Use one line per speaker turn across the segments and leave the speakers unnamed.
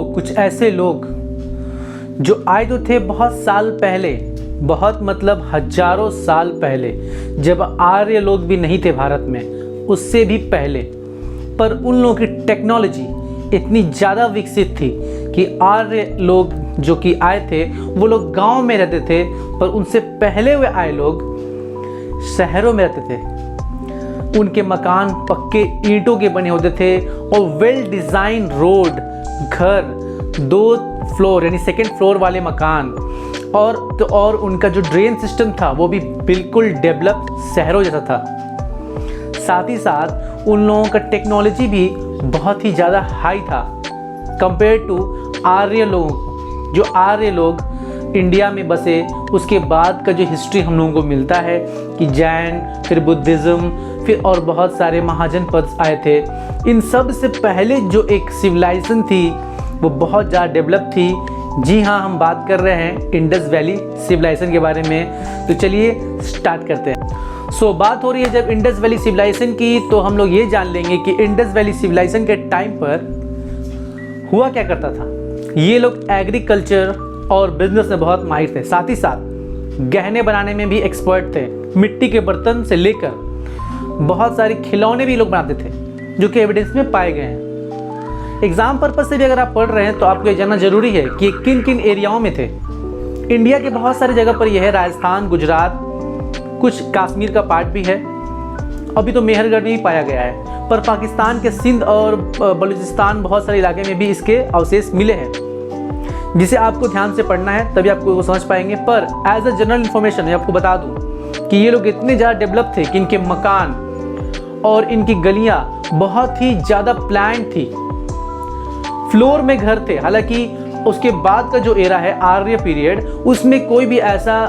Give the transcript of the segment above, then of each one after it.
कुछ ऐसे लोग जो आए तो थे बहुत साल पहले, बहुत मतलब हजारों साल पहले, जब आर्य लोग भी नहीं थे भारत में, उससे भी पहले। पर उन लोगों की टेक्नोलॉजी इतनी ज़्यादा विकसित थी कि आर्य लोग जो कि आए थे वो लोग गांव में रहते थे, पर उनसे पहले हुए आए लोग शहरों में रहते थे। उनके मकान पक्के ईंटों के बने होते थे और वेल डिज़ाइन रोड, घर, 2 फ्लोर यानी सेकंड फ्लोर वाले मकान, और उनका जो ड्रेन सिस्टम था वो भी बिल्कुल डेवलप शहरों जैसा था। साथ ही साथ उन लोगों का टेक्नोलॉजी भी बहुत ही ज़्यादा हाई था कंपेयर टू आर्य लोगों। जो आर्य लोग इंडिया में बसे उसके बाद का जो हिस्ट्री हम लोगों को मिलता है कि जैन, फिर बुद्धिज़्म, फिर और बहुत सारे महाजनपद आए थे। इन सब से पहले जो एक सिविलाइजेशन थी वो बहुत ज़्यादा डेवलप थी। जी हाँ, हम बात कर रहे हैं इंडस वैली सिविलाइजेशन के बारे में। तो चलिए स्टार्ट करते हैं। बात हो रही है जब इंडस वैली सिविलाइजेशन की, तो हम लोग ये जान लेंगे कि इंडस वैली सिविलाइजेशन के टाइम पर हुआ क्या करता था। ये लोग एग्रीकल्चर और बिजनेस में बहुत माहिर थे, साथ ही साथ गहने बनाने में भी एक्सपर्ट थे। मिट्टी के बर्तन से लेकर बहुत सारे खिलौने भी लोग बनाते थे, जो कि एविडेंस में पाए गए हैं। एग्जाम पर्पज से भी अगर आप पढ़ रहे हैं तो आपको ये जानना जरूरी है कि किन किन एरियाओं में थे। इंडिया के बहुत सारी जगह पर यह है, राजस्थान, गुजरात, कुछ कश्मीर का पार्ट भी है, अभी तो मेहरगढ़ में भी पाया गया है। पर पाकिस्तान के सिंध और बलूचिस्तान बहुत सारे इलाके में भी इसके अवशेष मिले हैं, जिसे आपको ध्यान से पढ़ना है तभी आपको वो समझ पाएंगे। पर एज अ जनरल इन्फॉर्मेशन मैं आपको बता दूं कि ये लोग इतने ज़्यादा डेवलप थे कि इनके मकान और इनकी गलियां बहुत ही ज़्यादा प्लान थी। फ्लोर में घर थे। हालांकि उसके बाद का जो एरा है आर्य पीरियड, उसमें कोई भी ऐसा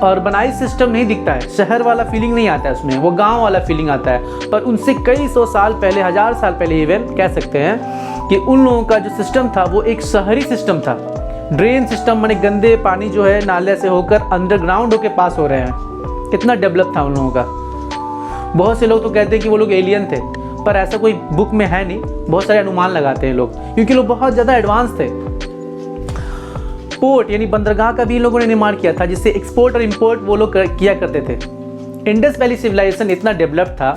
अर्बनाइज सिस्टम नहीं दिखता है, शहर वाला फीलिंग नहीं आता है उसमें, वो गांव वाला फीलिंग आता है। पर उनसे कई सौ साल पहले, 1000 साल पहले इवन कह सकते हैं कि उन लोगों का जो सिस्टम था वो एक शहरी सिस्टम था। ड्रेन सिस्टम माने गंदे पानी जो है नाले से होकर अंडरग्राउंड होकर पास हो रहे हैं, इतना डेवलप था उन लोगों का। बहुत से लोग तो कहते हैं कि वो लोग एलियन थे, पर ऐसा कोई बुक में है नहीं। बहुत सारे अनुमान लगाते हैं लोग, क्योंकि लोग बहुत ज़्यादा एडवांस थे। पोर्ट यानी बंदरगाह का भी इन लोगों ने निर्माण किया था, जिससे एक्सपोर्ट और इंपोर्ट वो लोग किया करते थे। इंडस वैली सिविलाइजेशन इतना डेवलप था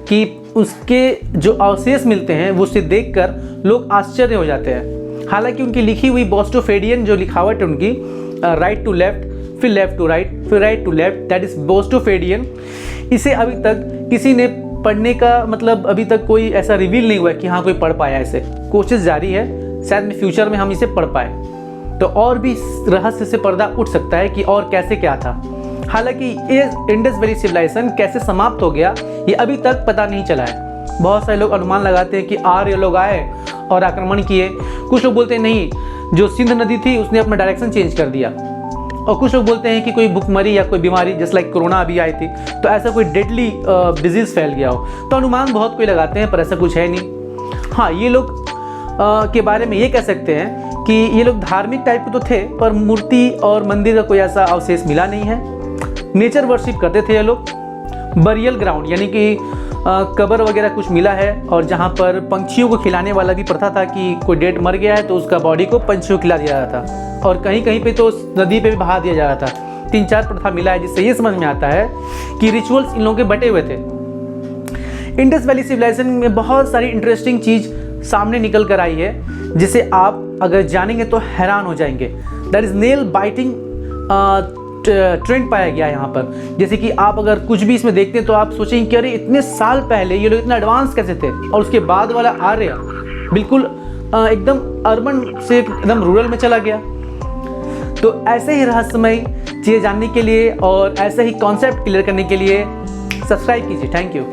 कि उसके जो अवशेष मिलते हैं वो उसे देखकर लोग आश्चर्य हो जाते हैं। हालांकि उनकी लिखी हुई बोस्टोफेडियन जो लिखावट है उनकी, राइट टू लेफ्ट, फिर लेफ्ट टू राइट, फिर right to left, that is boustrophedon, इसे अभी तक किसी ने पढ़ने का मतलब अभी तक कोई ऐसा रिवील नहीं हुआ है कि हाँ कोई पढ़ पाया। ऐसे कोशिश जारी है, शायद में फ्यूचर में हम इसे पढ़ पाए तो और भी रहस्य से पर्दा उठ सकता है कि और कैसे क्या था। हालांकि ये इंडस वैली सिविलाइजेशन कैसे समाप्त हो गया ये अभी तक पता नहीं चला है। बहुत सारे लोग अनुमान लगाते हैं कि आर्य लोग आए और आक्रमण किए। कुछ लोग बोलते हैं नहीं, जो सिंध नदी थी उसने अपना डायरेक्शन चेंज कर दिया। और कुछ लोग बोलते हैं कि कोई भुखमरी या कोई बीमारी जैसे लाइक कोरोना अभी आई थी, तो ऐसा कोई डेडली डिजीज़ फैल गया हो। तो अनुमान बहुत कोई लगाते हैं, पर ऐसा कुछ है नहीं। हाँ, ये लोग के बारे में ये कह सकते हैं कि ये लोग धार्मिक टाइप के तो थे, पर मूर्ति और मंदिर का कोई ऐसा अवशेष मिला नहीं है। नेचर वर्शिप करते थे ये लोग। बरियल ग्राउंड यानी कि कब्र वगैरह कुछ मिला है, और जहाँ पर पंछियों को खिलाने वाला भी प्रथा था कि कोई डेड मर गया है तो उसका बॉडी को पंछियों को खिला दिया जाता था, और कहीं कहीं पे तो नदी पे भी बहा दिया जा रहा था। 3-4 प्रथा मिला है, जिससे ये समझ में आता है कि रिचुअल्स इन लोगों के बटे हुए थे। इंडस वैली सिविलाइजेशन में बहुत सारी इंटरेस्टिंग चीज़ सामने निकल कर आई है, जिसे आप अगर जानेंगे तो हैरान हो जाएंगे। That is nail biting trend पाया गया यहाँ पर। जैसे कि आप अगर कुछ भी इसमें देखते हैं तो आप सोचेंगे कि अरे इतने साल पहले ये लोग इतना एडवांस कैसे थे, और उसके बाद वाला आर्य बिल्कुल एकदम अर्बन से एकदम रूरल में चला गया। तो ऐसे ही रहस्यमय चीज़ें जानने के लिए और ऐसे ही कॉन्सेप्ट क्लियर करने के लिए सब्सक्राइब कीजिए। Thank you.